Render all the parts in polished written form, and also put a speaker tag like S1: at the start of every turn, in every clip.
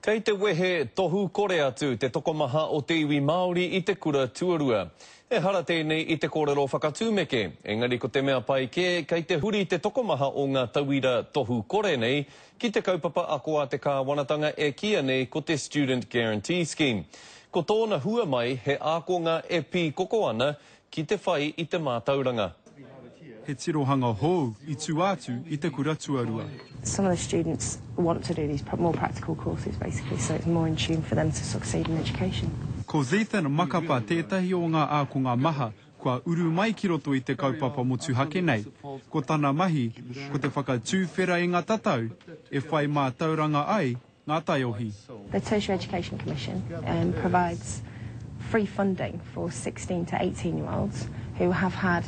S1: Kei te wehe tohu kore atu te tokomaha o te iwi Māori i te kura tuarua. E hara tēnei i te kōrero whakatūmeke. Engari ko te mea pai kei te huri te tokomaha o ngā tauira tohu kore nei ki te kaupapa akoa te kāwanatanga e kia nei ko te Student Guarantee Scheme. Ko tōna hua mai he ākonga e pī koko ana ki te whai i te mātauranga.
S2: He tirohanga hou I tū atu I te kura tuarua.
S3: Some of the students want to do these more practical courses, basically, so it's more in tune for them to succeed in education.
S2: Ko Zethan makapa tētahi o ngā ākonga maha, kua uru mai ki roto I te kaupapa motu hake nei. Ko tana mahi, ko te whakatūwhera I ngā tatau, e whai mā tauranga ai, ngā taiohi.
S3: The Tertiary Education Commission provides free funding for 16 to 18-year-olds who have had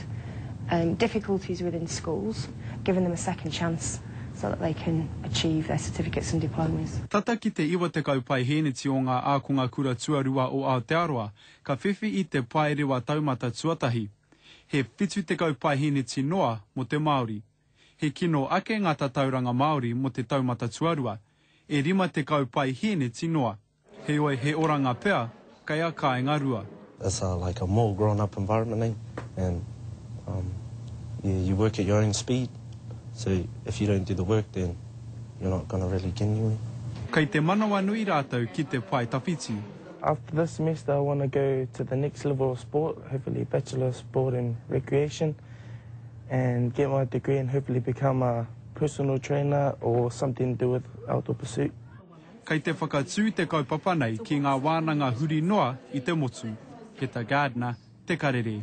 S3: difficulties within schools, giving them a second chance so that they can achieve their certificates and diplomas.
S2: Tata ki te iwa te kaupai heneti o ngā ākonga kura tuarua o Aotearoa, ka whiwhi I te pai rewa taumata tuatahi. He whitu te kaupai heneti noa mo te Māori. He kino ake ngā tatauranga Māori mo te taumata tuarua, e rima te kaupai heneti noa. He oe he oranga pea, kai a kai ngā rua.
S4: It's like a more grown-up environment, and you work at your own speed. So if you don't do the work, then you're not going to really get anywhere.
S2: Kei te manawa nui rātou ki te pai tawhiti.
S5: After this semester, I want to go to the next level of sport, hopefully Bachelor of Sport and Recreation, and get my degree and hopefully become a personal trainer or something to do with outdoor pursuit.
S2: Kei te whakatū te kaupapa nei ki ngā wānanga huri noa I te motu. He ta gardener, te karere.